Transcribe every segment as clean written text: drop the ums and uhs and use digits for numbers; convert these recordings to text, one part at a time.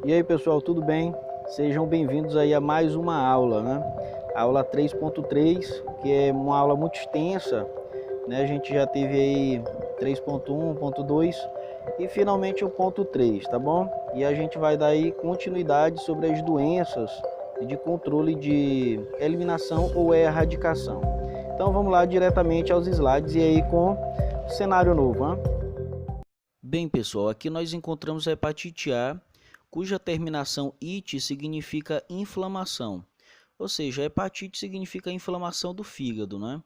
E aí pessoal, tudo bem? Sejam bem-vindos aí a mais uma aula, né? Aula 3.3, que é uma aula muito extensa, né? A gente já teve aí 3.1, ponto 2 e finalmente o ponto 3, tá bom? E a gente vai dar aí continuidade sobre as doenças de controle de eliminação ou erradicação. Então vamos lá diretamente aos slides e aí com cenário novo, né? Bem pessoal, aqui nós encontramos a hepatite A, cuja terminação "ite" significa inflamação, ou seja, a hepatite significa inflamação do fígado, né?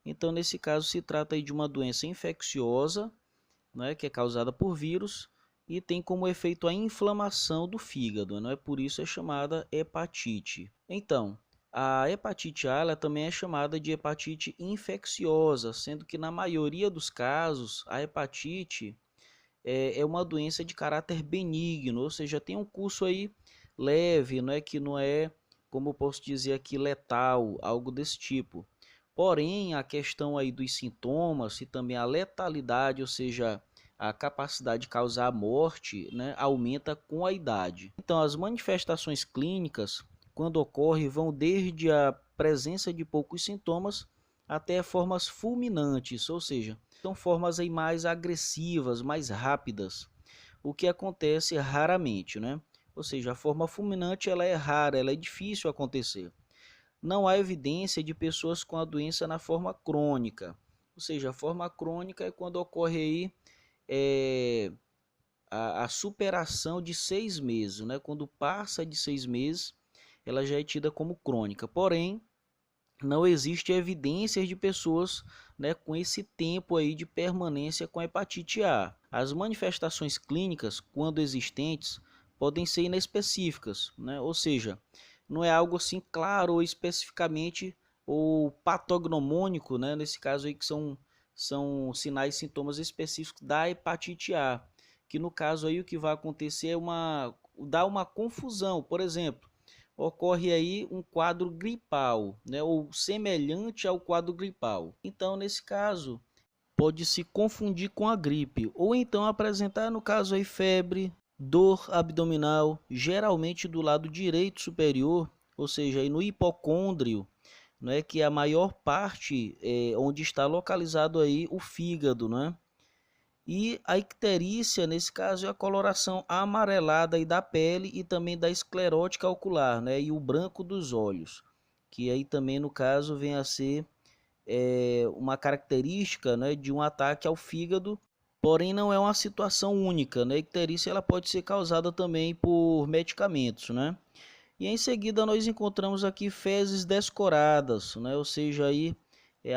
Então, nesse caso, se trata aí de uma doença infecciosa, né, que é causada por vírus e tem como efeito a inflamação do fígado, não é? Por isso é chamada hepatite. Então, a hepatite A ela também é chamada de hepatite infecciosa, sendo que na maioria dos casos a hepatite é uma doença de caráter benigno, ou seja, tem um curso aí leve, não é que não é, como eu posso dizer aqui, letal, algo desse tipo. Porém, a questão aí dos sintomas e também a letalidade, ou seja, a capacidade de causar a morte, né, aumenta com a idade. Então, as manifestações clínicas, quando ocorrem, vão desde a presença de poucos sintomas até formas fulminantes, ou seja, são formas aí mais agressivas, mais rápidas, o que acontece raramente, né? Ou seja, a forma fulminante ela é rara, ela é difícil acontecer. Não há evidência de pessoas com a doença na forma crônica, ou seja, a forma crônica é quando ocorre aí a superação de 6 meses, né? Quando passa de 6 meses, ela já é tida como crônica. Porém, não existe evidências de pessoas, né, com esse tempo aí de permanência com hepatite A. As manifestações clínicas, quando existentes, podem ser inespecíficas, né? Ou seja, não é algo assim claro ou especificamente ou patognomônico, né? Nesse caso aí que são sinais e sintomas específicos da hepatite A, que no caso aí o que vai acontecer é dar uma confusão. Por exemplo, ocorre aí um quadro gripal, né, ou semelhante ao quadro gripal. Então, nesse caso, pode se confundir com a gripe, ou então apresentar, no caso aí, febre, dor abdominal, geralmente do lado direito superior, ou seja, aí no hipocôndrio, não é que é a maior parte onde está localizado aí o fígado, né? E a icterícia, nesse caso, é a coloração amarelada aí da pele e também da esclerótica ocular, né? E o branco dos olhos, que aí também, no caso, vem a ser uma característica, né, de um ataque ao fígado, porém não é uma situação única, né? A icterícia ela pode ser causada também por medicamentos, né? E em seguida nós encontramos aqui fezes descoradas, né? Ou seja, aí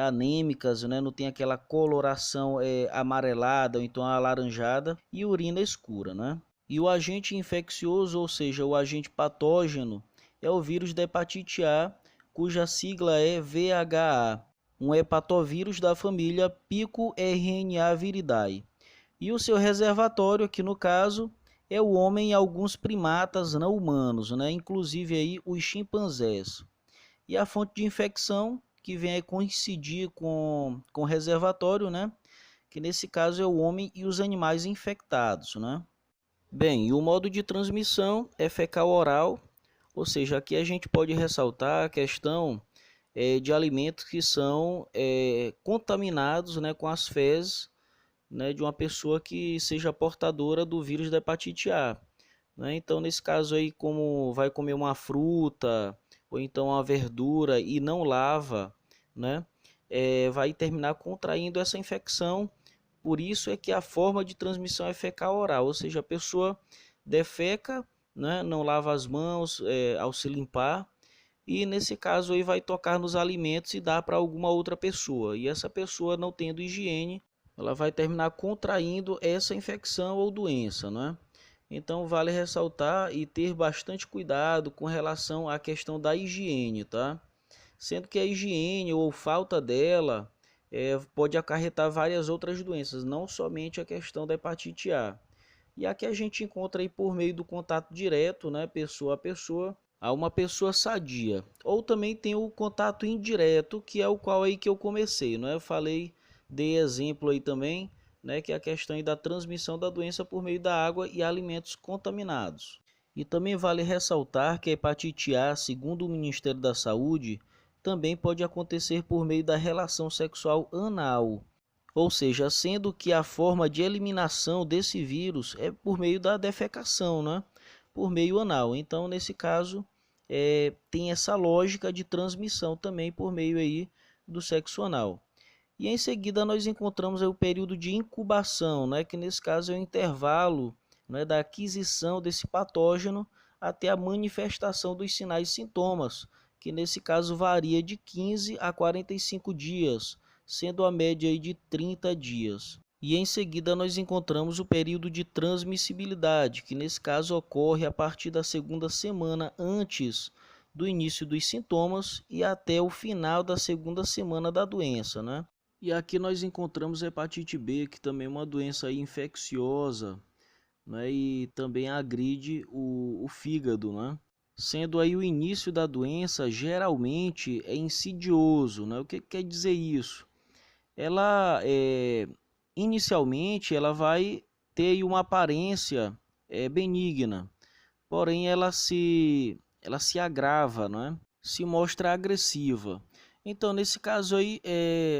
anêmicas, né? Não tem aquela coloração amarelada ou então alaranjada e urina escura, né? E o agente infeccioso, ou seja, o agente patógeno, é o vírus da hepatite A, cuja sigla é VHA, um hepatovírus da família Picorna-viridae. E o seu reservatório, aqui no caso, é o homem e alguns primatas não humanos, né? Inclusive aí os chimpanzés. E a fonte de infecção, que vem a coincidir com o reservatório, né? Que nesse caso é o homem e os animais infectados, né? Bem, e o modo de transmissão é fecal oral, ou seja, aqui a gente pode ressaltar a questão de alimentos que são contaminados, né, com as fezes, né, de uma pessoa que seja portadora do vírus da hepatite A, né? Então, nesse caso aí, como vai comer uma fruta ou então uma verdura e não lava, né, vai terminar contraindo essa infecção. Por isso é que a forma de transmissão é fecal oral, ou seja, a pessoa defeca, né, não lava as mãos ao se limpar, e nesse caso aí vai tocar nos alimentos e dar para alguma outra pessoa. E essa pessoa não tendo higiene, ela vai terminar contraindo essa infecção ou doença, né? Então vale ressaltar e ter bastante cuidado com relação à questão da higiene, tá? Sendo que a higiene ou falta dela pode acarretar várias outras doenças, não somente a questão da hepatite A. E aqui a gente encontra aí por meio do contato direto, né, pessoa a pessoa, a uma pessoa sadia. Ou também tem o contato indireto, que é o qual aí que eu comecei, né? Eu falei, dei exemplo aí também, né, que é a questão aí da transmissão da doença por meio da água e alimentos contaminados. E também vale ressaltar que a hepatite A, segundo o Ministério da Saúde, também pode acontecer por meio da relação sexual anal, ou seja, sendo que a forma de eliminação desse vírus é por meio da defecação, né? Por meio anal. Então, nesse caso, tem essa lógica de transmissão também por meio aí do sexo anal. E em seguida nós encontramos aí o período de incubação, né? Que nesse caso é o intervalo, né, da aquisição desse patógeno até a manifestação dos sinais e sintomas, que nesse caso varia de 15 a 45 dias, sendo a média aí de 30 dias. E em seguida nós encontramos o período de transmissibilidade, que nesse caso ocorre a partir da segunda semana antes do início dos sintomas e até o final da segunda semana da doença, né? E aqui nós encontramos a hepatite B, que também é uma doença aí infecciosa, né? E também agride o fígado, né? Sendo aí o início da doença geralmente é insidioso, né? O que quer dizer isso? Ela inicialmente ela vai ter uma aparência benigna, porém ela se agrava, não é? Se mostra agressiva. Então, nesse caso aí,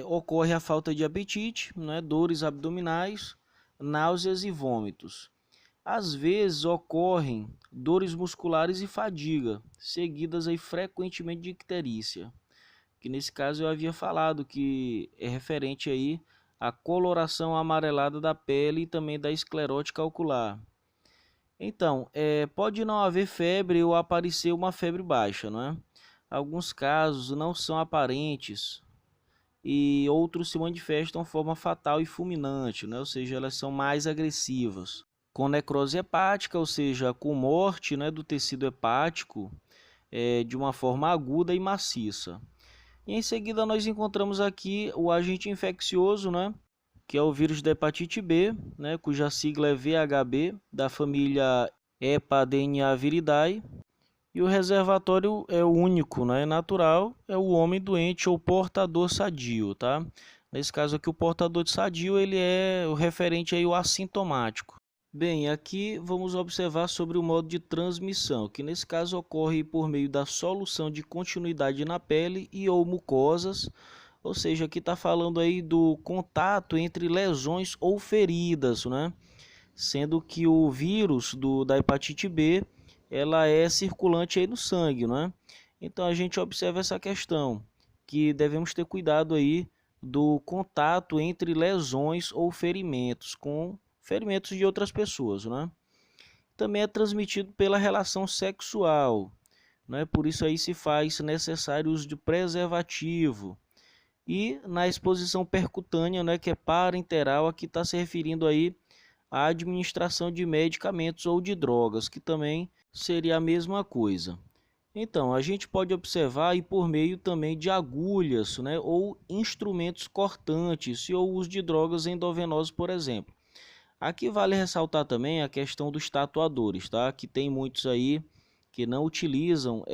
ocorre a falta de apetite, né? Dores abdominais, náuseas e vômitos. Às vezes ocorrem dores musculares e fadiga, seguidas aí frequentemente de icterícia, que nesse caso eu havia falado que é referente aí à coloração amarelada da pele e também da esclerótica ocular. Então, pode não haver febre ou aparecer uma febre baixa, não é? Alguns casos não são aparentes e outros se manifestam de forma fatal e fulminante, né? Ou seja, elas são mais agressivas. Com necrose hepática, ou seja, com morte, né, do tecido hepático de uma forma aguda e maciça. E em seguida nós encontramos aqui o agente infeccioso, né, que é o vírus da hepatite B, né, cuja sigla é VHB, da família Hepadeniaviridae. E o reservatório é o único, né, natural, é o homem doente ou portador sadio, tá? Nesse caso aqui o portador de sadio, ele é o referente aí o assintomático. Bem, aqui vamos observar sobre o modo de transmissão, que nesse caso ocorre por meio da solução de continuidade na pele e ou mucosas, ou seja, aqui está falando aí do contato entre lesões ou feridas, né? Sendo que o vírus da hepatite B, ela é circulante aí no sangue, né? Então a gente observa essa questão, que devemos ter cuidado aí do contato entre lesões ou ferimentos com ferimentos de outras pessoas, né? Também é transmitido pela relação sexual, né? Por isso aí se faz necessário o uso de preservativo. E na exposição percutânea, né, que é parenteral, aqui está se referindo aí à administração de medicamentos ou de drogas, que também seria a mesma coisa. Então, a gente pode observar aí por meio também de agulhas, né, ou instrumentos cortantes, ou uso de drogas endovenosas, por exemplo. Aqui vale ressaltar também a questão dos tatuadores, tá? Que tem muitos aí que não utilizam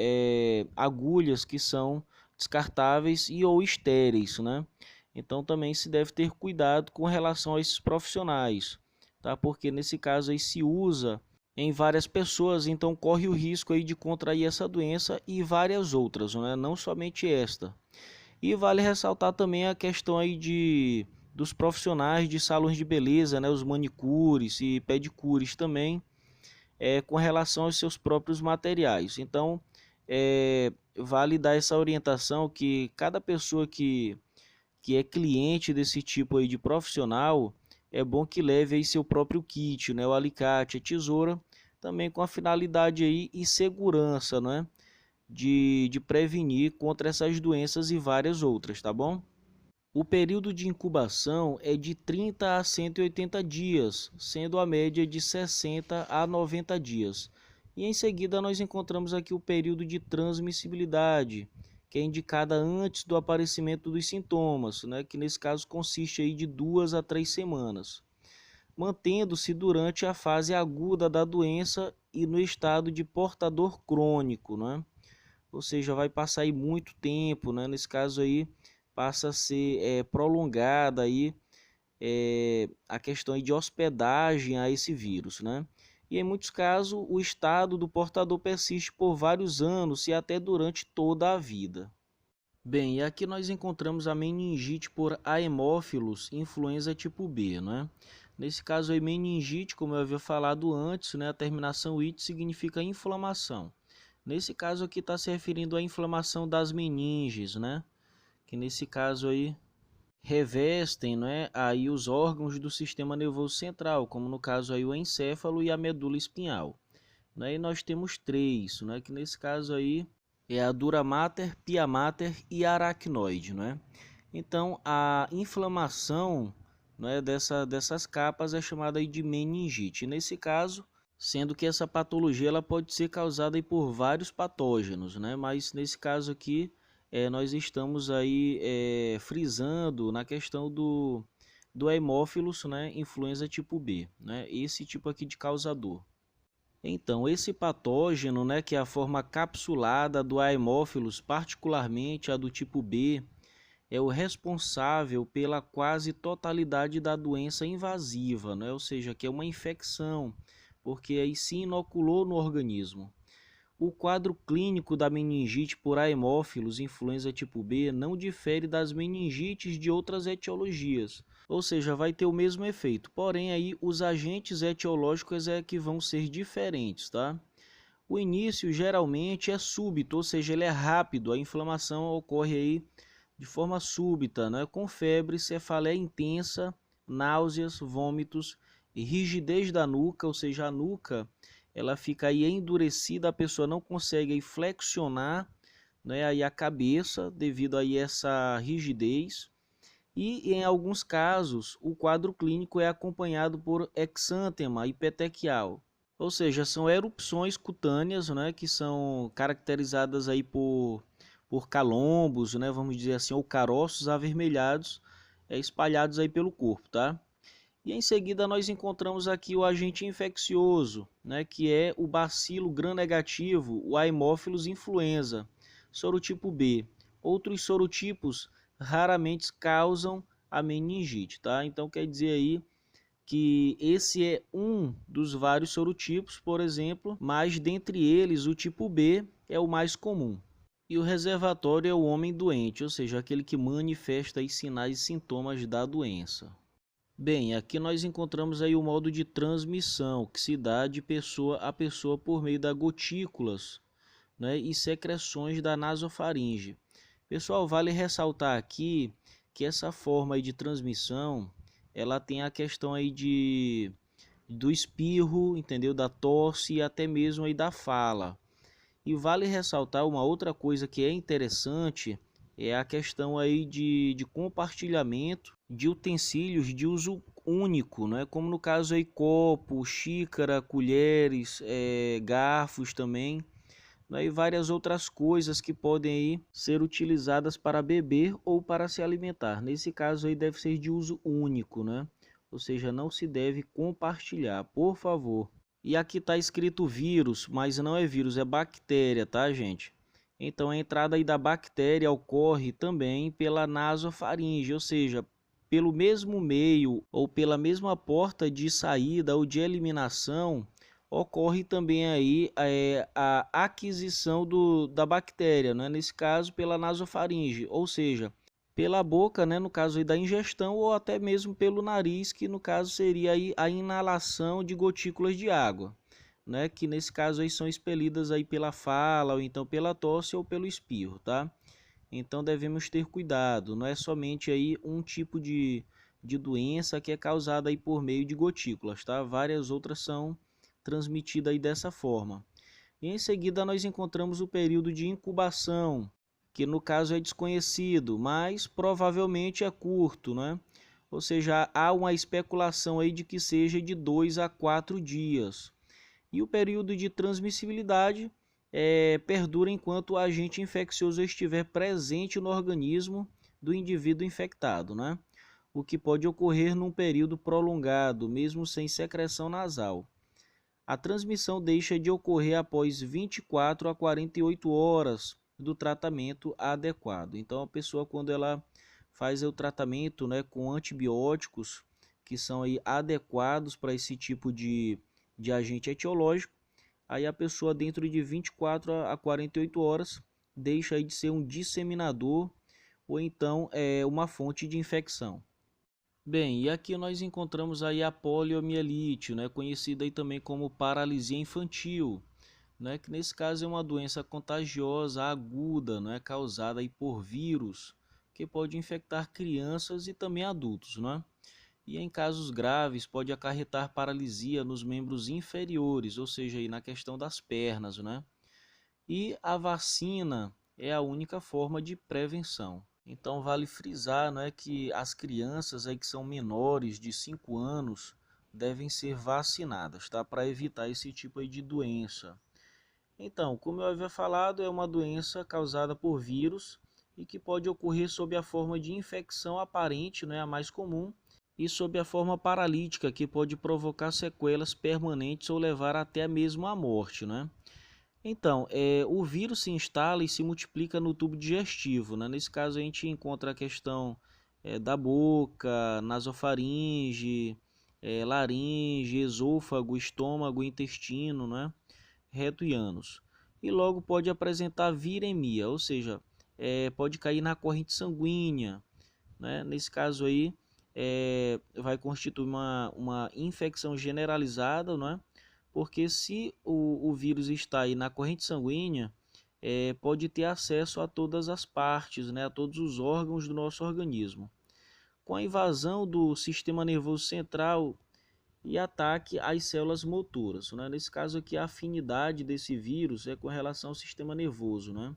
agulhas que são descartáveis e ou estéreis, né? Então também se deve ter cuidado com relação a esses profissionais, tá? Porque nesse caso aí se usa em várias pessoas, então corre o risco aí de contrair essa doença e várias outras, né? Não somente esta. E vale ressaltar também a questão aí dos profissionais de salões de beleza, né, os manicures e pedicures também, com relação aos seus próprios materiais. Então, vale dar essa orientação que cada pessoa que é cliente desse tipo aí de profissional, é bom que leve aí seu próprio kit, né, o alicate, a tesoura, também com a finalidade aí e segurança, né, de prevenir contra essas doenças e várias outras, tá bom? O período de incubação é de 30 a 180 dias, sendo a média de 60 a 90 dias. E em seguida nós encontramos aqui o período de transmissibilidade, que é indicada antes do aparecimento dos sintomas, né, que nesse caso consiste aí de 2 a 3 semanas, mantendo-se durante a fase aguda da doença e no estado de portador crônico, né? Ou seja, vai passar aí muito tempo, né? Nesse caso aí passa a ser prolongada aí a questão aí de hospedagem a esse vírus, né? e em muitos casos o estado do portador persiste por vários anos e até durante toda a vida. Bem, e aqui nós encontramos a meningite por haemófilos influenza tipo B, né? Nesse caso aí, meningite, como eu havia falado antes, né, a terminação "-ite" significa inflamação. Nesse caso aqui está se referindo à inflamação das meninges, né? Que nesse caso aí revestem, né, aí os órgãos do sistema nervoso central, como no caso aí o encéfalo e a medula espinhal. Né? E nós temos três, né, que nesse caso aí é a dura mater, pia mater e aracnoide, né? Então a inflamação, né, dessas capas é chamada aí de meningite. Nesse caso, sendo que essa patologia ela pode ser causada aí por vários patógenos, né? Mas nesse caso aqui nós estamos aí frisando na questão do hemófilos, né, influenza tipo B, né? Esse tipo aqui de causador. Então, esse patógeno, né, que é a forma capsulada do Haemophilus, particularmente a do tipo B, é o responsável pela quase totalidade da doença invasiva, né? Ou seja, que é uma infecção, porque aí se inoculou no organismo. O quadro clínico da meningite por haemófilos influenza tipo B não difere das meningites de outras etiologias, ou seja, vai ter o mesmo efeito, porém aí os agentes etiológicos é que vão ser diferentes, tá? O início geralmente é súbito, ou seja, ele é rápido, a inflamação ocorre aí de forma súbita, né? Com febre, cefaleia intensa, náuseas, vômitos e rigidez da nuca, ou seja, a nuca ela fica aí endurecida, a pessoa não consegue aí flexionar, né, aí a cabeça devido aí essa rigidez. E em alguns casos, o quadro clínico é acompanhado por exântema e petequial, ou seja, são erupções cutâneas, né, que são caracterizadas aí por calombos, né, vamos dizer assim, ou caroços avermelhados espalhados aí pelo corpo, tá? E em seguida nós encontramos aqui o agente infeccioso, né, que é o bacilo gram-negativo, o Haemophilus influenza, sorotipo B. Outros sorotipos raramente causam a meningite, tá? Então quer dizer aí que esse é um dos vários sorotipos, por exemplo, mas dentre eles o tipo B é o mais comum. E o reservatório é o homem doente, ou seja, aquele que manifesta os sinais e sintomas da doença. Bem, aqui nós encontramos aí o modo de transmissão, que se dá de pessoa a pessoa por meio das gotículas, né, e secreções da nasofaringe. Pessoal, vale ressaltar aqui que essa forma aí de transmissão, ela tem a questão aí do espirro, entendeu? Da tosse e até mesmo aí da fala. E vale ressaltar uma outra coisa que é interessante, é a questão aí de compartilhamento de utensílios de uso único, né? Como no caso aí copo, xícara, colheres, garfos também, né? E várias outras coisas que podem aí ser utilizadas para beber ou para se alimentar. Nesse caso aí deve ser de uso único, né? Ou seja, não se deve compartilhar, por favor. E aqui está escrito vírus, mas não é vírus, é bactéria, tá, gente? Então a entrada aí da bactéria ocorre também pela nasofaringe, ou seja, pelo mesmo meio ou pela mesma porta de saída ou de eliminação, ocorre também aí a aquisição da bactéria, né? Nesse caso pela nasofaringe, ou seja, pela boca, né, no caso aí da ingestão, ou até mesmo pelo nariz, que no caso seria aí a inalação de gotículas de água, né, que nesse caso aí são expelidas aí pela fala, ou então pela tosse ou pelo espirro, tá? Então devemos ter cuidado, não é somente aí um tipo de doença que é causada aí por meio de gotículas, tá? Várias outras são transmitidas aí dessa forma. E em seguida nós encontramos o período de incubação, que no caso é desconhecido, mas provavelmente é curto, né? Ou seja, há uma especulação aí de que seja de 2 a 4 dias. E o período de transmissibilidade perdura enquanto o agente infeccioso estiver presente no organismo do indivíduo infectado, né? O que pode ocorrer num período prolongado, mesmo sem secreção nasal. A transmissão deixa de ocorrer após 24 a 48 horas do tratamento adequado. Então, a pessoa, quando ela faz o tratamento, né, com antibióticos que são aí adequados para esse tipo de agente etiológico, aí a pessoa dentro de 24 a 48 horas deixa aí de ser um disseminador ou então uma fonte de infecção. Bem, e aqui nós encontramos aí a poliomielite, né, conhecida aí também como paralisia infantil, né, que nesse caso é uma doença contagiosa aguda, né, causada aí por vírus, que pode infectar crianças e também adultos, né? E em casos graves pode acarretar paralisia nos membros inferiores, ou seja, aí na questão das pernas, né? E a vacina é a única forma de prevenção. Então vale frisar, né, que as crianças aí que são menores de 5 anos devem ser vacinadas, tá? Para evitar esse tipo aí de doença. Então, como eu havia falado, é uma doença causada por vírus e que pode ocorrer sob a forma de infecção aparente, né, a mais comum, e sob a forma paralítica, que pode provocar sequelas permanentes ou levar até mesmo à morte, né? Então, o vírus se instala e se multiplica no tubo digestivo, né? Nesse caso, a gente encontra a questão da boca, nasofaringe, laringe, esôfago, estômago, intestino, né? Reto e ânus. E logo pode apresentar viremia, ou seja, pode cair na corrente sanguínea, né? Nesse caso aí, vai constituir uma infecção generalizada, né? Porque se o vírus está aí na corrente sanguínea, pode ter acesso a todas as partes, né? A todos os órgãos do nosso organismo. Com a invasão do sistema nervoso central e ataque às células motoras, né? Nesse caso aqui, a afinidade desse vírus é com relação ao sistema nervoso, né?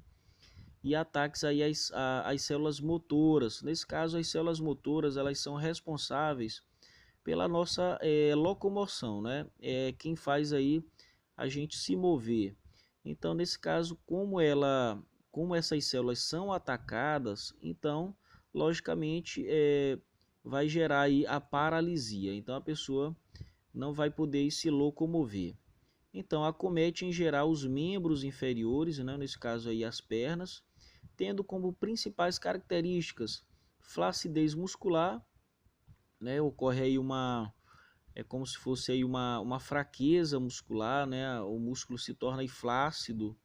E ataques aí às células motoras. Nesse caso, as células motoras elas são responsáveis pela nossa locomoção, né? É quem faz aí a gente se mover. Então, nesse caso, como essas células são atacadas, então, logicamente, vai gerar aí a paralisia. Então, a pessoa não vai poder se locomover. Então, acomete em geral os membros inferiores, né? Nesse caso aí as pernas, tendo como principais características flacidez muscular, né? Ocorre aí é como se fosse aí uma fraqueza muscular, né? O músculo se torna aí flácido,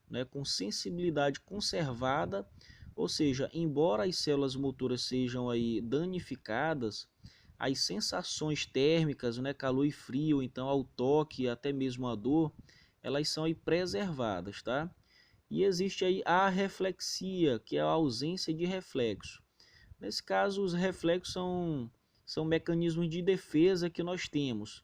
né? Com sensibilidade conservada, ou seja, embora as células motoras sejam aí danificadas, as sensações térmicas, né? Calor e frio, então ao toque, até mesmo a dor, elas são aí preservadas, tá? E existe aí a reflexia, que é a ausência de reflexo. Nesse caso, os reflexos são mecanismos de defesa que nós temos,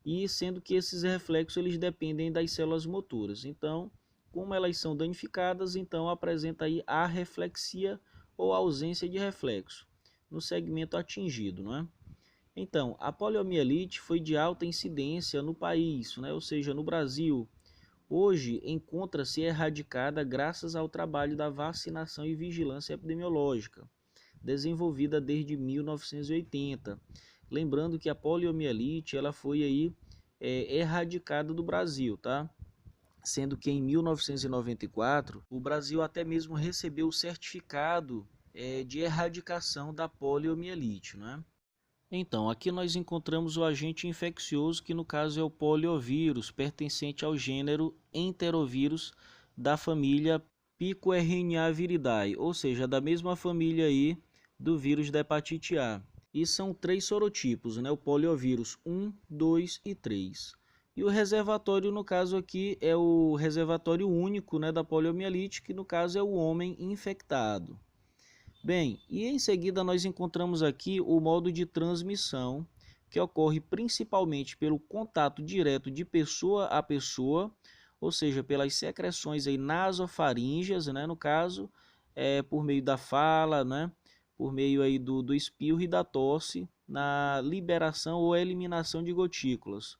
e sendo que esses reflexos eles dependem das células motoras. Então, como elas são danificadas, então apresenta aí a reflexia ou ausência de reflexo no segmento atingido, não é? Então, a poliomielite foi de alta incidência no país, né? Ou seja, no Brasil. Hoje encontra-se erradicada graças ao trabalho da vacinação e vigilância epidemiológica, desenvolvida desde 1980. Lembrando que a poliomielite ela foi aí erradicada do Brasil, tá? Sendo que em 1994 o Brasil até mesmo recebeu o certificado de erradicação da poliomielite, né? Então, aqui nós encontramos o agente infeccioso, que no caso é o poliovírus, pertencente ao gênero Enterovírus da família Picornaviridae, ou seja, da mesma família aí do vírus da hepatite A. E são 3 sorotipos, né? O poliovírus 1, 2 e 3. E o reservatório, no caso aqui, é o reservatório único, né, da poliomielite, que no caso é o homem infectado. Bem, e em seguida nós encontramos aqui o modo de transmissão, que ocorre principalmente pelo contato direto de pessoa a pessoa, ou seja, pelas secreções aí nasofaríngeas, né, no caso, por meio da fala, né, por meio aí do espirro e da tosse, na liberação ou eliminação de gotículas.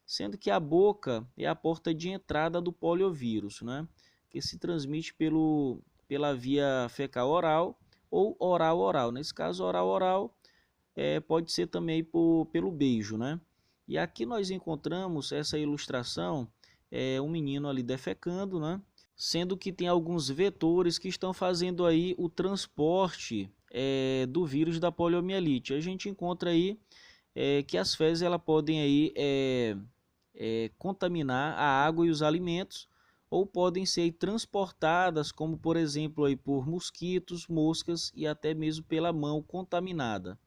Sendo que a boca é a porta de entrada do poliovírus, né, que se transmite pela via fecal oral ou oral-oral. Nesse caso, oral-oral pode ser também pelo beijo, né? E aqui nós encontramos essa ilustração, um menino ali defecando, né? Sendo que tem alguns vetores que estão fazendo aí o transporte do vírus da poliomielite. A gente encontra aí que as fezes ela podem aí contaminar a água e os alimentos, ou podem ser transportadas, como por exemplo aí por mosquitos, moscas e até mesmo pela mão contaminada.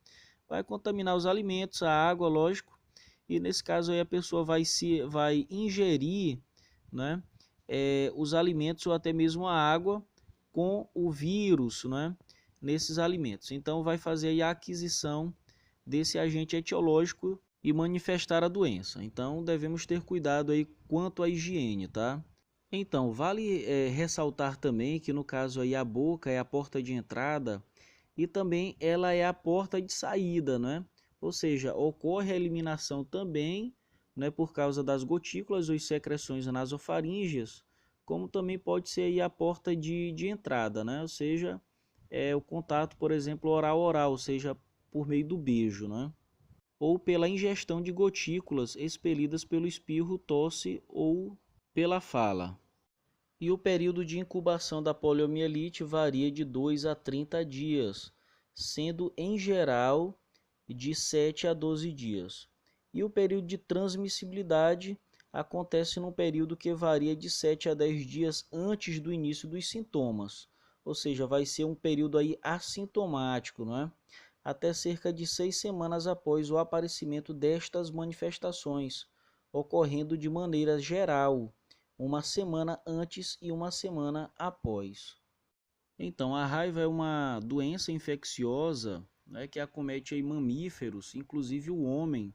Vai contaminar os alimentos, a água, lógico, e nesse caso aí a pessoa vai ingerir, né, os alimentos ou até mesmo a água com o vírus, né, nesses alimentos. Então vai fazer aí a aquisição desse agente etiológico e manifestar a doença. Então devemos ter cuidado aí quanto à higiene, tá? Então vale ressaltar também que no caso aí a boca é a porta de entrada e também ela é a porta de saída, né? Ou seja, ocorre a eliminação também, né, por causa das gotículas ou secreções nasofaríngeas, como também pode ser aí a porta de entrada, né? Ou seja, o contato, por exemplo, oral-oral, ou seja, por meio do beijo, né? Ou pela ingestão de gotículas expelidas pelo espirro, tosse ou pela fala. E o período de incubação da poliomielite varia de 2 a 30 dias, sendo em geral de 7 a 12 dias. E o período de transmissibilidade acontece num período que varia de 7 a 10 dias antes do início dos sintomas. Ou seja, vai ser um período aí assintomático, não é? Até cerca de 6 semanas após o aparecimento destas manifestações, ocorrendo de maneira geral, uma semana antes e uma semana após. Então, a raiva é uma doença infecciosa, né, que acomete aí mamíferos, inclusive o homem,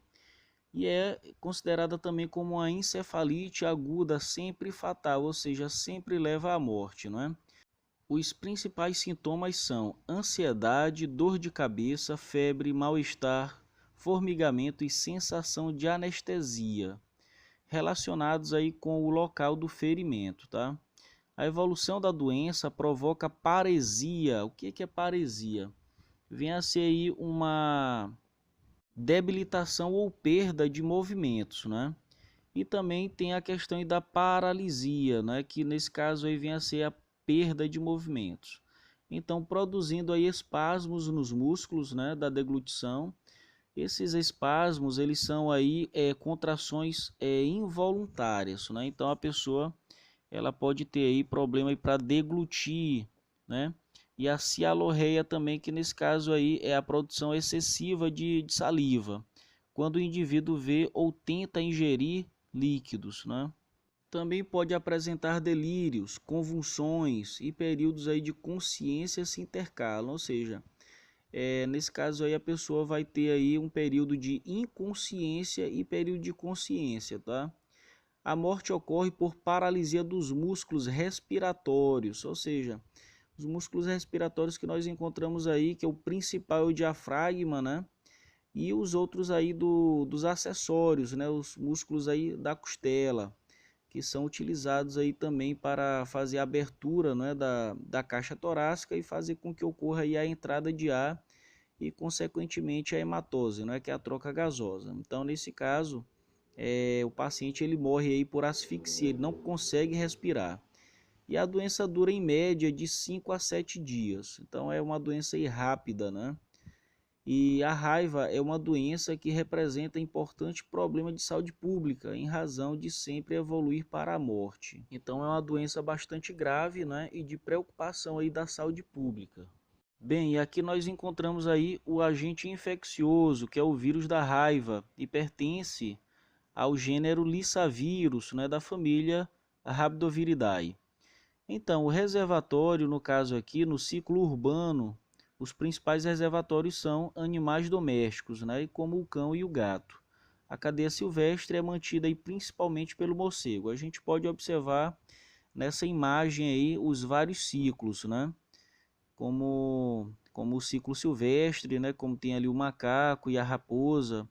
e é considerada também como uma encefalite aguda sempre fatal, ou seja, sempre leva à morte, não é? Os principais sintomas são ansiedade, dor de cabeça, febre, mal-estar, formigamento e sensação de anestesia, relacionados aí com o local do ferimento, tá? A evolução da doença provoca paresia. O que é paresia? Vem a ser aí uma debilitação ou perda de movimentos, né? E também tem a questão da paralisia, né? Que nesse caso aí vem a ser a perda de movimentos. Então, produzindo aí espasmos nos músculos, né, da deglutição. Esses espasmos, eles são aí contrações involuntárias, né? Então a pessoa ela pode ter aí problema para deglutir, né? E a cialorreia também, que nesse caso aí é a produção excessiva de saliva, quando o indivíduo vê ou tenta ingerir líquidos, né? Também pode apresentar delírios, convulsões e períodos aí de consciência se intercalam, ou seja, nesse caso aí a pessoa vai ter aí um período de inconsciência e período de consciência, tá? A morte ocorre por paralisia dos músculos respiratórios, ou seja, os músculos respiratórios que nós encontramos aí, que é o principal é o diafragma, né? E os outros aí dos acessórios, né? Os músculos aí da costela, que são utilizados aí também para fazer a abertura, né, da caixa torácica e fazer com que ocorra aí a entrada de ar e, consequentemente, a hematose, né, que é a troca gasosa. Então, nesse caso, o paciente ele morre aí por asfixia, ele não consegue respirar. E a doença dura em média de 5 a 7 dias. Então, é uma doença aí rápida, né? E a raiva é uma doença que representa importante problema de saúde pública, em razão de sempre evoluir para a morte. Então é uma doença bastante grave, né, e de preocupação aí da saúde pública. Bem, e aqui nós encontramos aí o agente infeccioso, que é o vírus da raiva, e pertence ao gênero Lyssavirus, né, da família Rhabdoviridae. Então, o reservatório, no caso aqui, no ciclo urbano, os principais reservatórios são animais domésticos, né, como o cão e o gato. A cadeia silvestre é mantida aí principalmente pelo morcego. A gente pode observar nessa imagem aí os vários ciclos, né, como o ciclo silvestre, né, como tem ali o macaco e a raposa,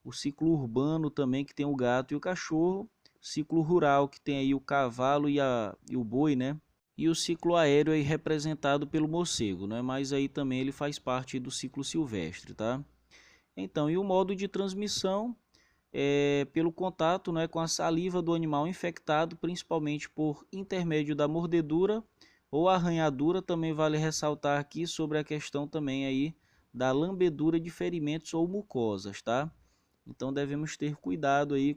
o ciclo urbano também, que tem o gato e o cachorro, ciclo rural, que tem aí o cavalo e o boi, né? E o ciclo aéreo aí representado pelo morcego, né? Mas aí também ele faz parte do ciclo silvestre, tá? Então, e o modo de transmissão é pelo contato, né, com a saliva do animal infectado, principalmente por intermédio da mordedura ou arranhadura. Também vale ressaltar aqui sobre a questão também aí da lambedura de ferimentos ou mucosas, tá? Então devemos ter cuidado aí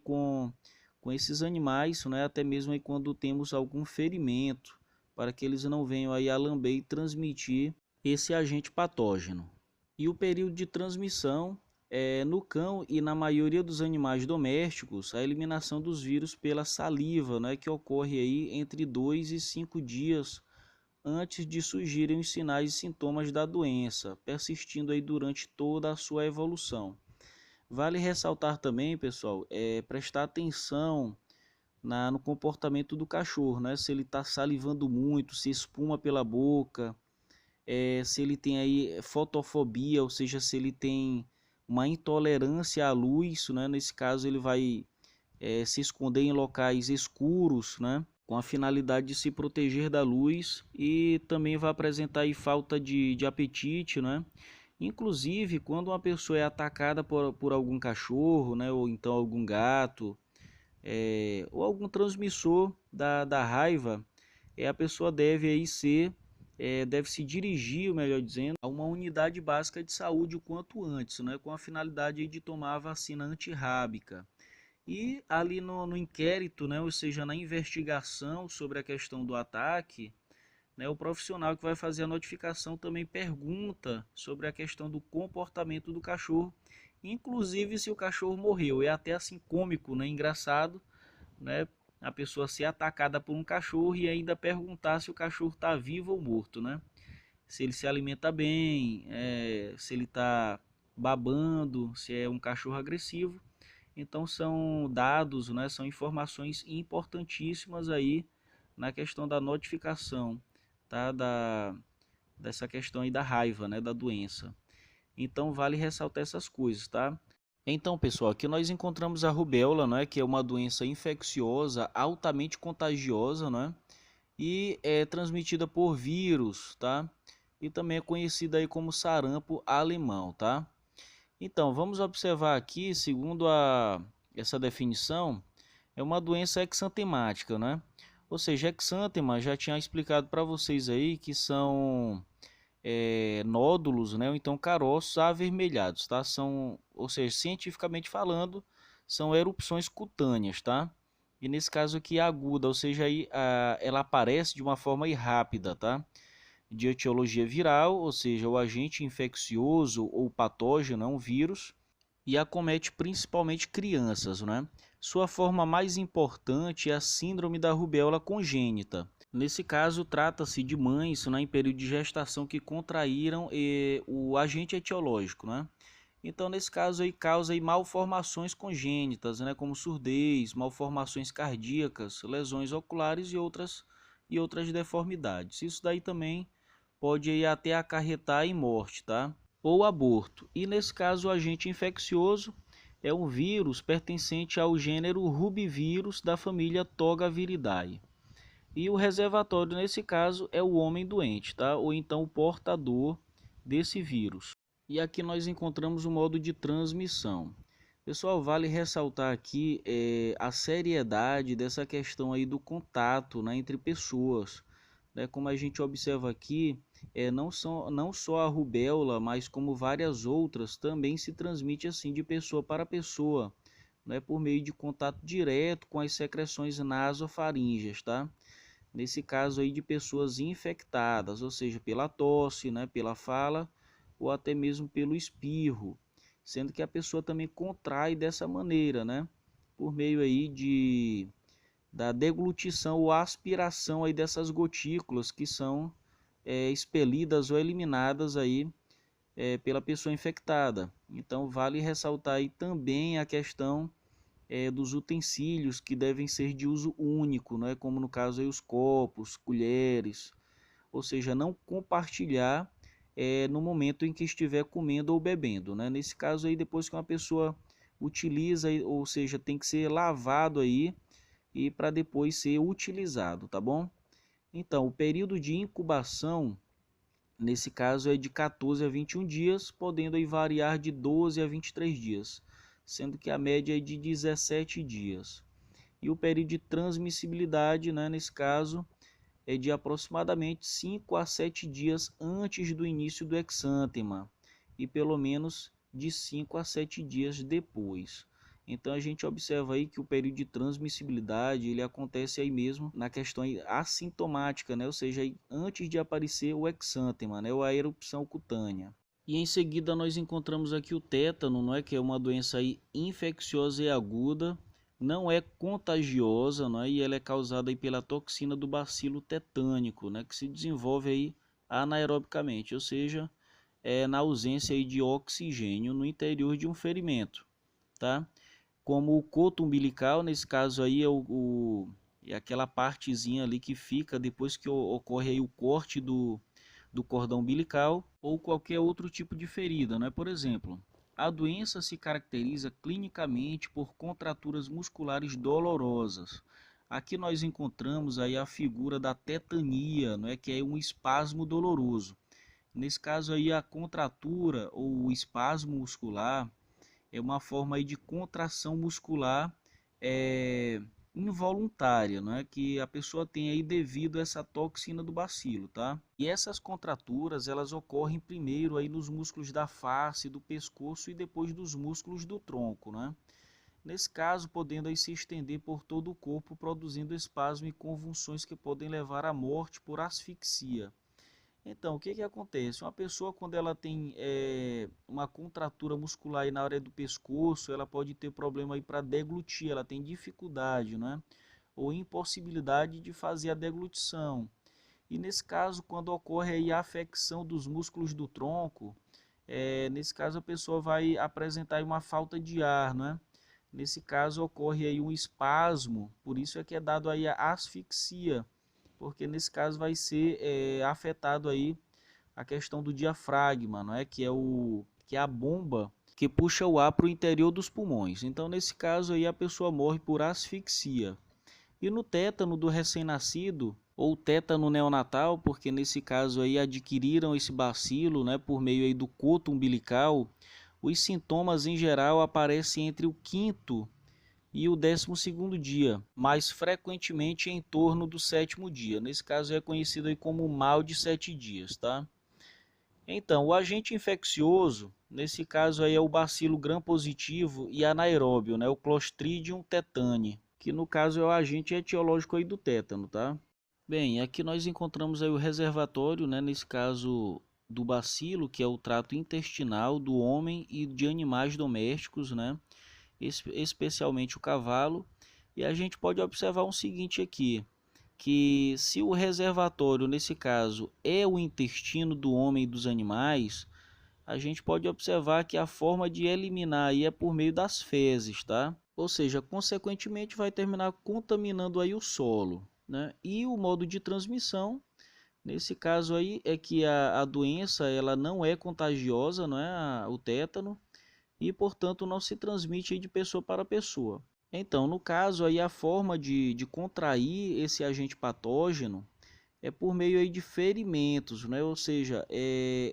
com esses animais, né, até mesmo aí quando temos algum ferimento, para que eles não venham aí a lamber e transmitir esse agente patógeno. E o período de transmissão é no cão e na maioria dos animais domésticos, a eliminação dos vírus pela saliva, né, que ocorre aí entre 2 e 5 dias antes de surgirem os sinais e sintomas da doença, persistindo aí durante toda a sua evolução. Vale ressaltar também, pessoal, prestar atenção no comportamento do cachorro, né? Se ele está salivando muito, se espuma pela boca, se ele tem aí fotofobia, ou seja, se ele tem uma intolerância à luz, né? Nesse caso ele vai se esconder em locais escuros, né? Com a finalidade de se proteger da luz, e também vai apresentar aí falta de apetite, né? Inclusive, quando uma pessoa é atacada por algum cachorro, né? Ou então algum gato, ou algum transmissor da raiva, a pessoa deve aí deve se dirigir, melhor dizendo, a uma unidade básica de saúde o quanto antes, né? Com a finalidade aí de tomar a vacina antirrábica. E ali no inquérito, né, ou seja, na investigação sobre a questão do ataque, né, o profissional que vai fazer a notificação também pergunta sobre a questão do comportamento do cachorro, inclusive se o cachorro morreu. É até assim cômico, né, engraçado, né, a pessoa ser atacada por um cachorro e ainda perguntar se o cachorro está vivo ou morto, né? Se ele se alimenta bem, se ele está babando, se é um cachorro agressivo. Então são dados, né, são informações importantíssimas aí na questão da notificação, tá, dessa questão aí da raiva, né, da doença. Então vale ressaltar essas coisas, tá? Então, pessoal, aqui nós encontramos a rubéola, né, que é uma doença infecciosa altamente contagiosa, né, e é transmitida por vírus, tá? E também é conhecida aí como sarampo alemão, tá? Então, vamos observar aqui, segundo essa definição, é uma doença exantemática, né? Ou seja, exântema, já tinha explicado para vocês aí que são nódulos, né? Ou então caroços avermelhados, tá? Ou seja, cientificamente falando, são erupções cutâneas, tá? E nesse caso aqui aguda, ou seja, aí, ela aparece de uma forma rápida, tá? De etiologia viral, ou seja, o agente infeccioso ou patógeno é um vírus, e acomete principalmente crianças, né? Sua forma mais importante é a síndrome da rubéola congênita. Nesse caso, trata-se de mães, né, em período de gestação que contraíram o agente etiológico, né? Então, nesse caso aí, causa aí malformações congênitas, né, como surdez, malformações cardíacas, lesões oculares e outras deformidades. Isso daí também pode aí até acarretar em morte, tá? Ou aborto. E nesse caso, o agente infeccioso é um vírus pertencente ao gênero Rubivírus da família Togaviridae. E o reservatório, nesse caso, é o homem doente, tá? Ou então o portador desse vírus. E aqui nós encontramos o modo de transmissão. Pessoal, vale ressaltar aqui a seriedade dessa questão aí do contato, né, entre pessoas, né? Como a gente observa aqui, não só a rubéola, mas como várias outras, também se transmite assim de pessoa para pessoa, né, por meio de contato direto com as secreções nasofaríngeas, tá? Nesse caso aí de pessoas infectadas, ou seja, pela tosse, né, pela fala ou até mesmo pelo espirro, sendo que a pessoa também contrai dessa maneira, né, por meio aí da deglutição ou aspiração aí dessas gotículas que são expelidas ou eliminadas aí pela pessoa infectada. Então vale ressaltar aí também a questão dos utensílios que devem ser de uso único, né? Como no caso aí os copos, colheres, ou seja, não compartilhar no momento em que estiver comendo ou bebendo, né? Nesse caso aí, depois que uma pessoa utiliza, ou seja, tem que ser lavado aí e para depois ser utilizado, tá bom? Então, o período de incubação, nesse caso, é de 14 a 21 dias, podendo aí variar de 12 a 23 dias, sendo que a média é de 17 dias. E o período de transmissibilidade, né, nesse caso, é de aproximadamente 5 a 7 dias antes do início do exântema e pelo menos de 5 a 7 dias depois. Então a gente observa aí que o período de transmissibilidade ele acontece aí mesmo na questão aí assintomática, né? Ou seja, aí antes de aparecer o exântema, né? Ou a erupção cutânea. E em seguida nós encontramos aqui o tétano, não é? Que é uma doença aí infecciosa e aguda, não é contagiosa, não é? E ela é causada aí pela toxina do bacilo tetânico, né? Que se desenvolve aí anaerobicamente, ou seja, na ausência aí de oxigênio no interior de um ferimento, tá? Como o coto umbilical, nesse caso aí é aquela partezinha ali que fica depois que ocorre aí o corte do cordão umbilical ou qualquer outro tipo de ferida, né? Por exemplo, a doença se caracteriza clinicamente por contraturas musculares dolorosas. Aqui nós encontramos aí a figura da tetania, não é? Que é um espasmo doloroso. Nesse caso aí a contratura ou o espasmo muscular é uma forma aí de contração muscular é, involuntária, né? Que a pessoa tem aí devido a essa toxina do bacilo, tá? E essas contraturas elas ocorrem primeiro aí nos músculos da face, do pescoço e depois dos músculos do tronco, né? Nesse caso, podendo aí se estender por todo o corpo, produzindo espasmo e convulsões que podem levar à morte por asfixia. Então, o que que acontece? Uma pessoa, quando ela tem uma contratura muscular aí na área do pescoço, ela pode ter problema aí para deglutir, ela tem dificuldade, né? Ou impossibilidade de fazer a deglutição. E nesse caso, quando ocorre aí a afecção dos músculos do tronco, nesse caso a pessoa vai apresentar aí uma falta de ar, né? Nesse caso ocorre aí um espasmo, por isso é que é dado aí a asfixia, porque nesse caso vai ser afetado aí a questão do diafragma, não é? Que é a bomba que puxa o ar para o interior dos pulmões. Então nesse caso aí a pessoa morre por asfixia. E no tétano do recém-nascido ou tétano neonatal, porque nesse caso aí adquiriram esse bacilo, né, por meio aí do coto umbilical, os sintomas em geral aparecem entre o quinto e o 12º dia, mais frequentemente em torno do 7º dia. Nesse caso é conhecido aí como mal de 7 dias, tá? Então, o agente infeccioso, nesse caso aí é o bacilo gram-positivo e anaeróbio, né? O Clostridium tetani, que no caso é o agente etiológico aí do tétano, tá? Bem, aqui nós encontramos aí o reservatório, né? Nesse caso do bacilo, que é o trato intestinal do homem e de animais domésticos, né? Especialmente o cavalo. E a gente pode observar um seguinte aqui, que se o reservatório, nesse caso, é o intestino do homem e dos animais, a gente pode observar que a forma de eliminar aí é por meio das fezes, tá? Ou seja, consequentemente vai terminar contaminando aí o solo, né? E o modo de transmissão, nesse caso aí, é que a doença ela não é contagiosa, não é o tétano, e portanto não se transmite de pessoa para pessoa. Então, no caso aí a forma de contrair esse agente patógeno é por meio aí de ferimentos, né? Ou seja,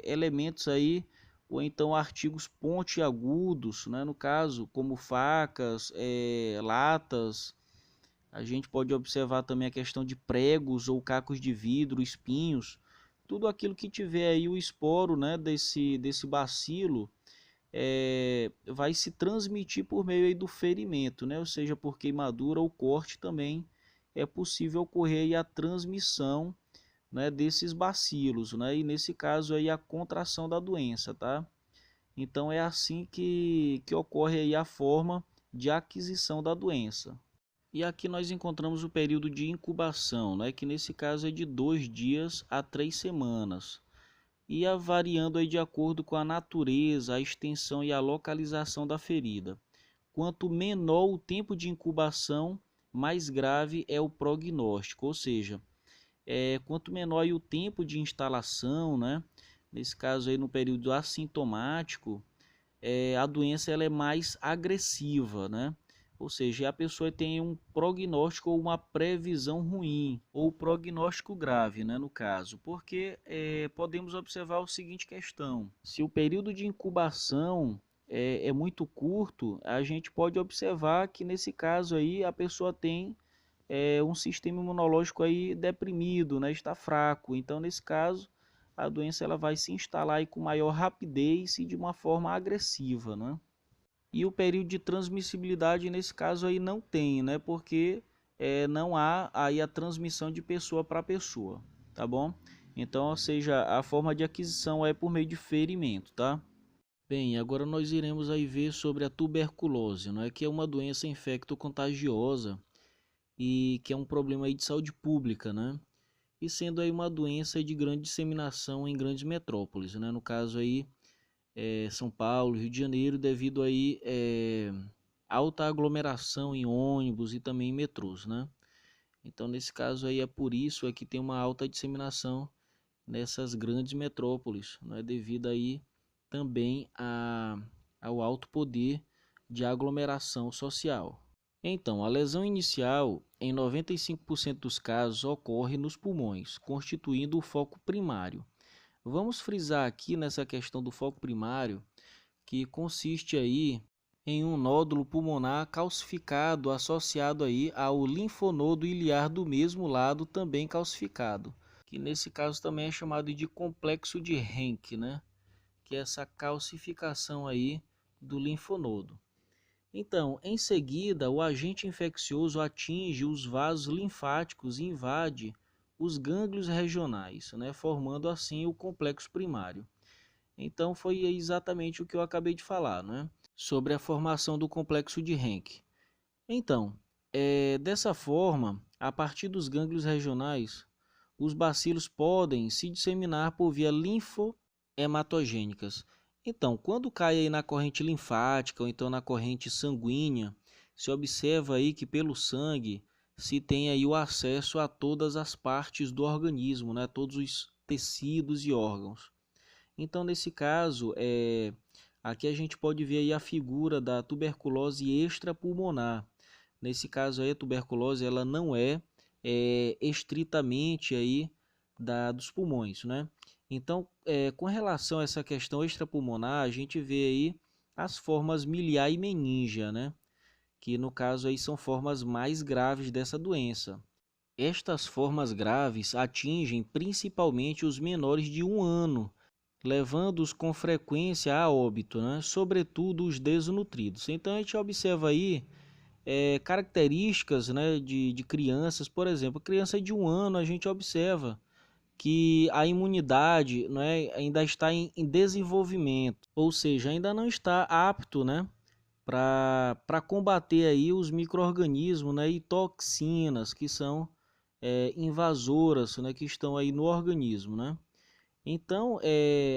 elementos aí ou então artigos pontiagudos, né? No caso, como facas, latas. A gente pode observar também a questão de pregos ou cacos de vidro, espinhos, tudo aquilo que tiver aí o esporo, né? Desse bacilo vai se transmitir por meio aí do ferimento, né? Ou seja, por queimadura ou corte também é possível ocorrer aí a transmissão, né, desses bacilos, né? E nesse caso aí a contração da doença, tá? Então é assim que ocorre aí a forma de aquisição da doença. E aqui nós encontramos o período de incubação, né? Que nesse caso é de 2 dias a 3 semanas. E variando aí de acordo com a natureza, a extensão e a localização da ferida. Quanto menor o tempo de incubação, mais grave é o prognóstico, ou seja, quanto menor o tempo de instalação, né? Nesse caso aí no período assintomático, a doença ela é mais agressiva, né? Ou seja, a pessoa tem um prognóstico ou uma previsão ruim, ou prognóstico grave, né, no caso, porque podemos observar o seguinte questão: se o período de incubação é muito curto, a gente pode observar que nesse caso aí a pessoa tem um sistema imunológico aí deprimido, né, está fraco. Então, nesse caso, a doença ela vai se instalar aí com maior rapidez e de uma forma agressiva, né? E o período de transmissibilidade nesse caso aí não tem, né? Porque não há aí a transmissão de pessoa para pessoa, tá bom? Então, ou seja, a forma de aquisição é por meio de ferimento, tá? Bem, agora nós iremos aí ver sobre a tuberculose, não é que é uma doença infecto-contagiosa e que é um problema aí de saúde pública, né? E sendo aí uma doença de grande disseminação em grandes metrópoles, né? No caso aí São Paulo, Rio de Janeiro, devido aí alta aglomeração em ônibus e também em metrôs, né? Então nesse caso aí é por isso é que tem uma alta disseminação nessas grandes metrópoles, né? Devido aí também ao alto poder de aglomeração social. Então, a lesão inicial, em 95% dos casos, ocorre nos pulmões, constituindo o foco primário. Vamos frisar aqui nessa questão do foco primário, que consiste aí em um nódulo pulmonar calcificado associado aí ao linfonodo iliar do mesmo lado também calcificado, que nesse caso também é chamado de complexo de Henke, né? Que é essa calcificação aí do linfonodo. Então, em seguida, o agente infeccioso atinge os vasos linfáticos e invade os gânglios regionais, né, formando assim o complexo primário. Então, foi exatamente o que eu acabei de falar, né, sobre a formação do complexo de Henke. Então, dessa forma, a partir dos gânglios regionais, os bacilos podem se disseminar por via linfohematogênicas. Então, quando cai aí na corrente linfática ou então na corrente sanguínea, se observa aí que pelo sangue se tem aí o acesso a todas as partes do organismo, né? Todos os tecidos e órgãos. Então, nesse caso, aqui a gente pode ver aí a figura da tuberculose extrapulmonar. Nesse caso aí, a tuberculose ela não é estritamente aí dos pulmões, né? Então, com relação a essa questão extrapulmonar, a gente vê aí as formas miliar e meningea, né? Que no caso aí são formas mais graves dessa doença. Estas formas graves atingem principalmente os menores de 1 ano, levando-os com frequência a óbito, né? Sobretudo os desnutridos. Então a gente observa aí características, né, de crianças, por exemplo, criança de 1 ano a gente observa que a imunidade, né, ainda está em desenvolvimento, ou seja, ainda não está apto, né, para combater aí os micro-organismos, né, e toxinas que são invasoras, né, que estão aí no organismo, né. Então,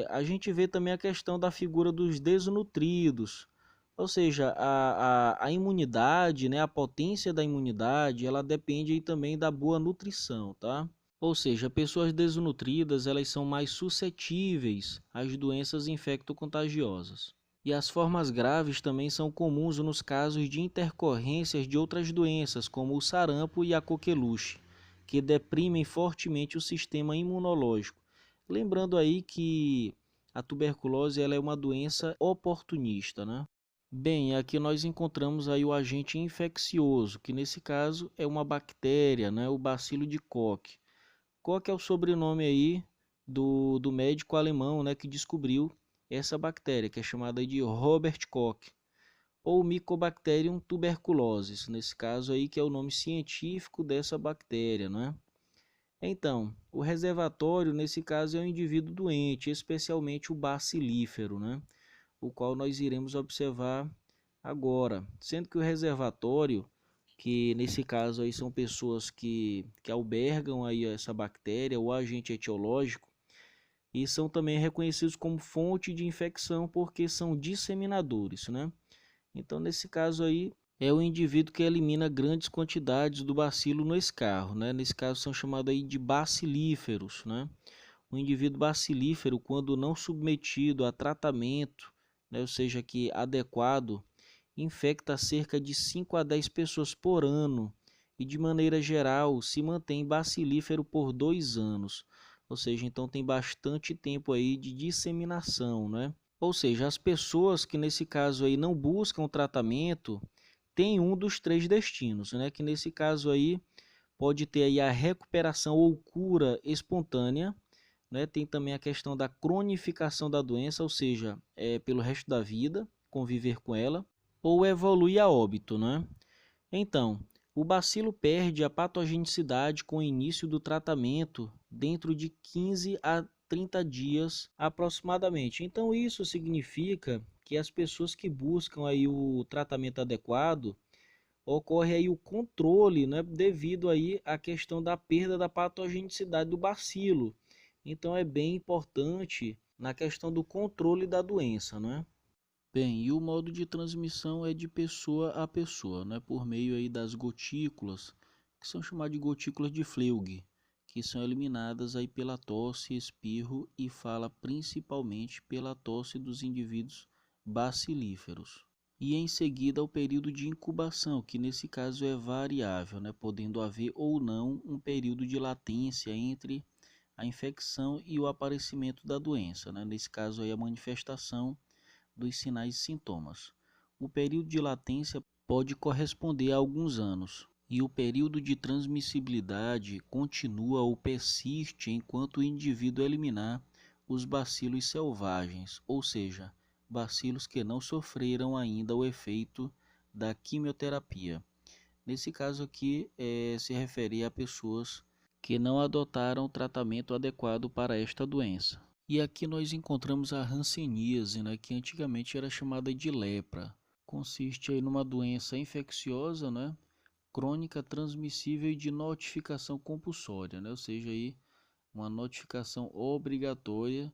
a gente vê também a questão da figura dos desnutridos, ou seja, a imunidade, né, a potência da imunidade, ela depende aí também da boa nutrição, tá? Ou seja, pessoas desnutridas, elas são mais suscetíveis às doenças infecto-contagiosas. E as formas graves também são comuns nos casos de intercorrências de outras doenças, como o sarampo e a coqueluche, que deprimem fortemente o sistema imunológico. Lembrando aí que a tuberculose ela é uma doença oportunista, né? Bem, aqui nós encontramos aí o agente infeccioso, que nesse caso é uma bactéria, né? O bacilo de Koch. Koch é o sobrenome aí do médico alemão, né, que descobriu essa bactéria, que é chamada de Robert Koch, ou Mycobacterium tuberculosis, nesse caso aí que é o nome científico dessa bactéria, né? Então, o reservatório nesse caso é o indivíduo doente, especialmente o bacilífero, né? O qual nós iremos observar agora, sendo que o reservatório, que nesse caso aí são pessoas que albergam aí essa bactéria, o agente etiológico, e são também reconhecidos como fonte de infecção porque são disseminadores, né? Então, nesse caso aí, é o indivíduo que elimina grandes quantidades do bacilo no escarro, né? Nesse caso são chamados aí de bacilíferos, né? O indivíduo bacilífero, quando não submetido a tratamento, né, ou seja, que adequado, infecta cerca de 5 a 10 pessoas por ano e, de maneira geral, se mantém bacilífero por 2 anos. Ou seja, então tem bastante tempo aí de disseminação, né? Ou seja, as pessoas que nesse caso aí não buscam tratamento têm um dos três destinos, né? Que nesse caso aí pode ter aí a recuperação ou cura espontânea, né? Tem também a questão da cronificação da doença, ou seja, pelo resto da vida, conviver com ela. ou evolui a óbito, né? Então, o bacilo perde a patogenicidade com o início do tratamento dentro de 15 a 30 dias aproximadamente. Então, isso significa que as pessoas que buscam aí o tratamento adequado, ocorre aí o controle, né, devido aí à questão da perda da patogenicidade do bacilo. Então, é bem importante na questão do controle da doença, né? Bem, e o modo de transmissão é de pessoa a pessoa, né, por meio aí das gotículas, que são chamadas de gotículas de Fleury, que são eliminadas aí pela tosse, espirro e fala principalmente pela tosse dos indivíduos bacilíferos. E em seguida o período de incubação, que nesse caso é variável, né, podendo haver ou não um período de latência entre a infecção e o aparecimento da doença, né, nesse caso aí a manifestação dos sinais e sintomas. O período de latência pode corresponder a alguns anos, e o período de transmissibilidade continua ou persiste enquanto o indivíduo eliminar os bacilos selvagens, ou seja, bacilos que não sofreram ainda o efeito da quimioterapia. Nesse caso aqui, se refere a pessoas que não adotaram o tratamento adequado para esta doença. E aqui nós encontramos a hanseníase, né, que antigamente era chamada de lepra. Consiste aí numa doença infecciosa, né, crônica, transmissível e de notificação compulsória, né, ou seja, aí uma notificação obrigatória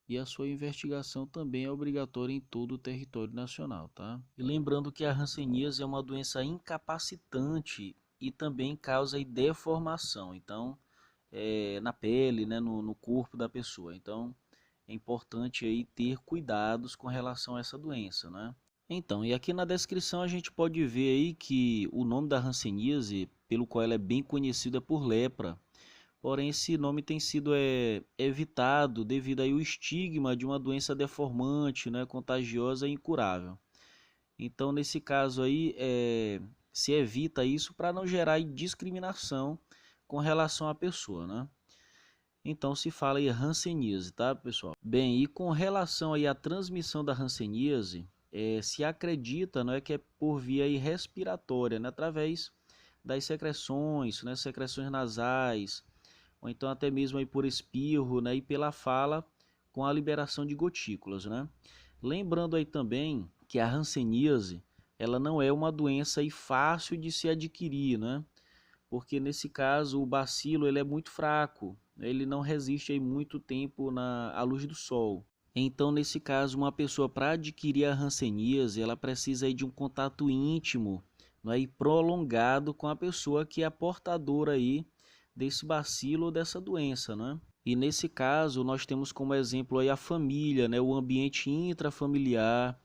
e a sua investigação também é obrigatória em todo o território nacional, tá? E lembrando que a hanseníase é uma doença incapacitante e também causa deformação, então, na pele, né, no corpo da pessoa. Então, é importante aí ter cuidados com relação a essa doença, né? Então, e aqui na descrição a gente pode ver aí que o nome da hanseníase, pelo qual ela é bem conhecida por lepra, porém esse nome tem sido evitado devido aí ao estigma de uma doença deformante, né, contagiosa e incurável. Então, nesse caso aí, se evita isso para não gerar discriminação com relação à pessoa, né? Então se fala aí hanseníase, tá, pessoal? Bem, e com relação aí à transmissão da hanseníase, se acredita, não é, que é por via aí respiratória, né, através das secreções, né, secreções nasais, ou então até mesmo aí por espirro, né, e pela fala com a liberação de gotículas, né? Lembrando aí também que a hanseníase, ela não é uma doença aí fácil de se adquirir, né? Porque nesse caso o bacilo ele é muito fraco, ele não resiste aí muito tempo à luz do sol. Então, nesse caso, uma pessoa para adquirir a hanseníase, ela precisa aí de um contato íntimo, não é, e prolongado com a pessoa que é a portadora aí desse bacilo ou dessa doença, né? E nesse caso, nós temos como exemplo aí a família, né, o ambiente intrafamiliar,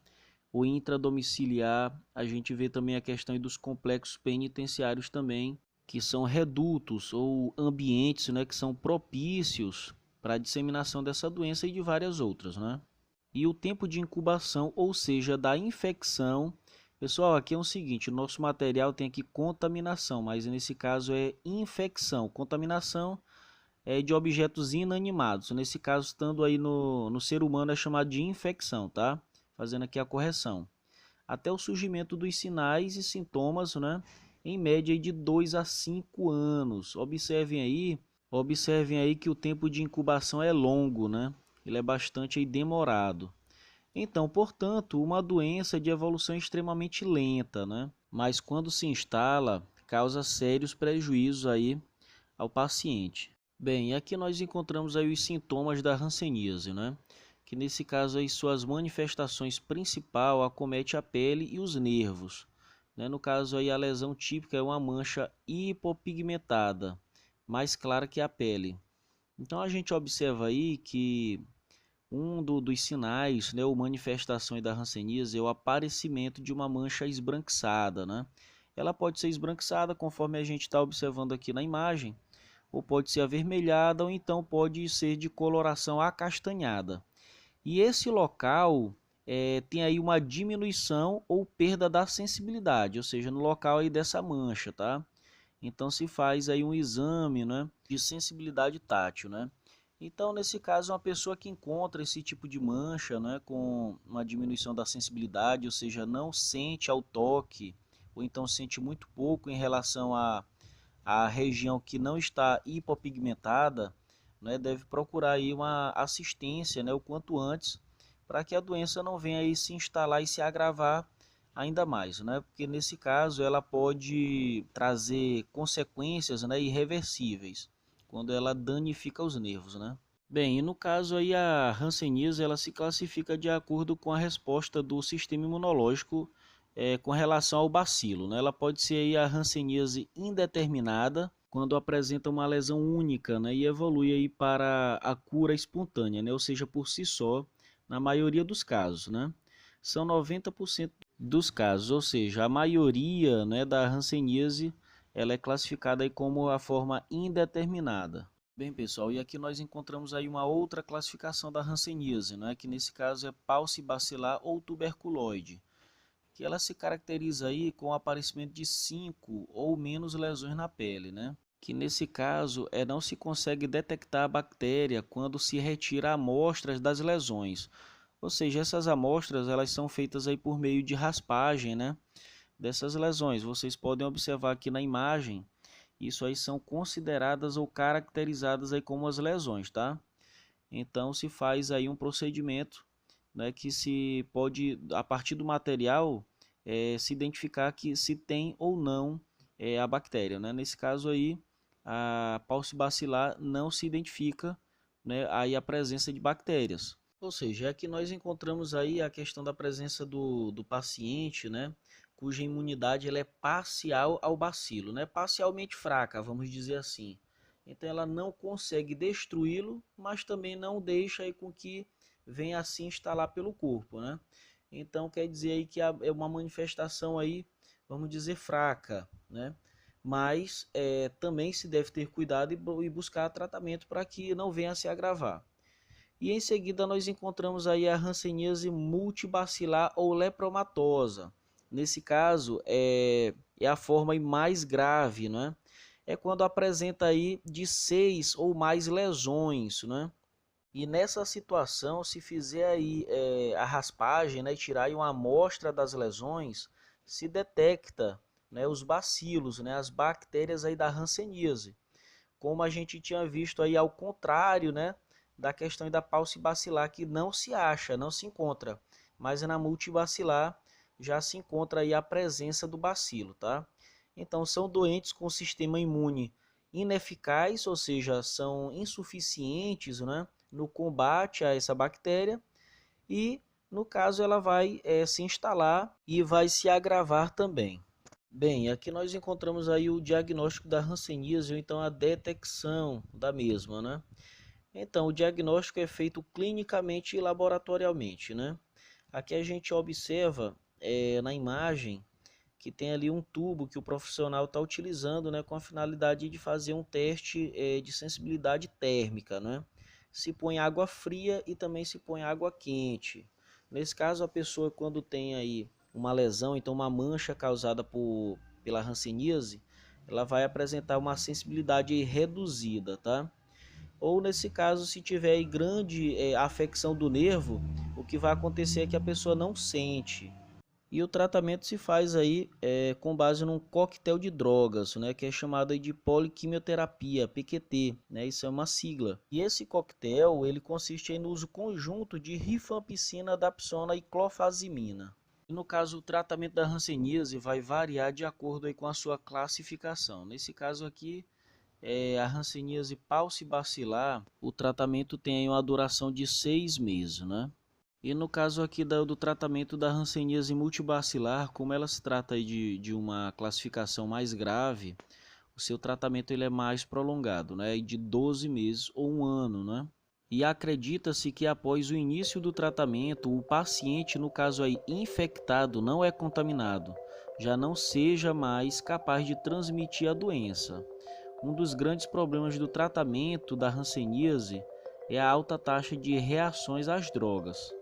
o intradomiciliar. A gente vê também a questão aí dos complexos penitenciários também, que são redutos ou ambientes, né, que são propícios para a disseminação dessa doença e de várias outras, né? E o tempo de incubação, ou seja, da infecção. Pessoal, aqui é o seguinte, o nosso material tem aqui contaminação, mas nesse caso é infecção. Contaminação é de objetos inanimados. Nesse caso, estando aí no ser humano, é chamado de infecção, tá? Fazendo aqui a correção. Até o surgimento dos sinais e sintomas, né? Em média de 2 a 5 anos. Observem aí que o tempo de incubação é longo, né? Ele é bastante aí demorado. Então, portanto, uma doença de evolução extremamente lenta, né? Mas quando se instala, causa sérios prejuízos aí ao paciente. Bem, aqui nós encontramos aí os sintomas da hanseníase, né? Que nesse caso aí suas manifestações principal acomete a pele e os nervos, né? No caso aí a lesão típica é uma mancha hipopigmentada, mais clara que a pele. Então a gente observa aí que dos sinais, né, ou manifestações da hanseníase é o aparecimento de uma mancha esbranquiçada, né? Ela pode ser esbranquiçada conforme a gente está observando aqui na imagem, ou pode ser avermelhada, ou então pode ser de coloração acastanhada. E esse local tem aí uma diminuição ou perda da sensibilidade, ou seja, no local aí dessa mancha, tá? Então se faz aí um exame, né, de sensibilidade tátil, né? Então, nesse caso, uma pessoa que encontra esse tipo de mancha, né, com uma diminuição da sensibilidade, ou seja, não sente ao toque, ou então sente muito pouco em relação à região que não está hipopigmentada, né, deve procurar aí uma assistência, né, o quanto antes, para que a doença não venha aí se instalar e se agravar ainda mais, né? Porque nesse caso ela pode trazer consequências, né, irreversíveis quando ela danifica os nervos, né? Bem, e no caso aí a hanseníase ela se classifica de acordo com a resposta do sistema imunológico com relação ao bacilo, né? Ela pode ser aí a hanseníase indeterminada, quando apresenta uma lesão única, né, e evolui aí para a cura espontânea, né, ou seja, por si só, na maioria dos casos, né? São 90% dos casos, ou seja, a maioria, né, da hanseníase, ela é classificada aí como a forma indeterminada. Bem, pessoal, e aqui nós encontramos aí uma outra classificação da hanseníase, né, que nesse caso é paucibacilar ou tuberculoide, que ela se caracteriza aí com o aparecimento de 5 ou menos lesões na pele, né? Que nesse caso não se consegue detectar a bactéria quando se retira amostras das lesões. Ou seja, essas amostras elas são feitas aí por meio de raspagem, né, dessas lesões. Vocês podem observar aqui na imagem, isso aí são consideradas ou caracterizadas aí como as lesões, tá? Então se faz aí um procedimento, né, que se pode, a partir do material, se identificar que se tem ou não a bactéria, né? Nesse caso aí, a paucibacilar não se identifica, né, aí a presença de bactérias. Ou seja, é que nós encontramos aí a questão da presença do paciente, né, cuja imunidade ela é parcial ao bacilo, né, parcialmente fraca, vamos dizer assim. Então ela não consegue destruí-lo, mas também não deixa aí com que venha a se instalar pelo corpo, né? Então quer dizer aí que é uma manifestação aí, vamos dizer, fraca, né? Mas também se deve ter cuidado e buscar tratamento para que não venha a se agravar. E em seguida nós encontramos aí a hanseníase multibacilar ou lepromatosa. Nesse caso é a forma mais grave, né? É quando apresenta aí de 6 ou mais lesões, né? E nessa situação, se fizer aí a raspagem, né, tirar aí uma amostra das lesões, se detecta, né, os bacilos, né, as bactérias aí da hanseníase. Como a gente tinha visto aí ao contrário, né, da questão da paucibacilar, que não se acha, não se encontra, mas na multibacilar já se encontra aí a presença do bacilo, tá? Então são doentes com sistema imune ineficaz, ou seja, são insuficientes, né, no combate a essa bactéria e no caso ela vai se instalar e vai se agravar também. Bem, aqui nós encontramos aí o diagnóstico da hanseníase, ou então a detecção da mesma, né? Então, o diagnóstico é feito clinicamente e laboratorialmente, né? Aqui a gente observa na imagem que tem ali um tubo que o profissional está utilizando, né, com a finalidade de fazer um teste de sensibilidade térmica, né? Se põe água fria e também se põe água quente. Nesse caso, a pessoa quando tem aí uma lesão, então uma mancha causada pela hanseníase, ela vai apresentar uma sensibilidade reduzida, tá? Ou nesse caso, se tiver grande afecção do nervo, o que vai acontecer é que a pessoa não sente. E o tratamento se faz aí com base num coquetel de drogas, né, que é chamado aí de poliquimioterapia, PQT, né, isso é uma sigla. E esse coquetel, ele consiste aí no uso conjunto de rifampicina, dapsona e clofazimina. E no caso, o tratamento da hanseníase vai variar de acordo aí com a sua classificação. Nesse caso aqui, a hanseníase paucibacilar, o tratamento tem aí uma duração de 6 meses, né? E no caso aqui do tratamento da hanseníase multibacilar, como ela se trata aí de uma classificação mais grave, o seu tratamento ele é mais prolongado, né? De 12 meses ou um ano, né? E acredita-se que após o início do tratamento, o paciente, no caso aí infectado, não é contaminado, já não seja mais capaz de transmitir a doença. Um dos grandes problemas do tratamento da hanseníase é a alta taxa de reações às drogas,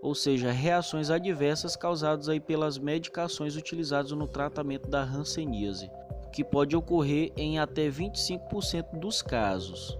ou seja, reações adversas causadas aí pelas medicações utilizadas no tratamento da hanseníase, que pode ocorrer em até 25% dos casos.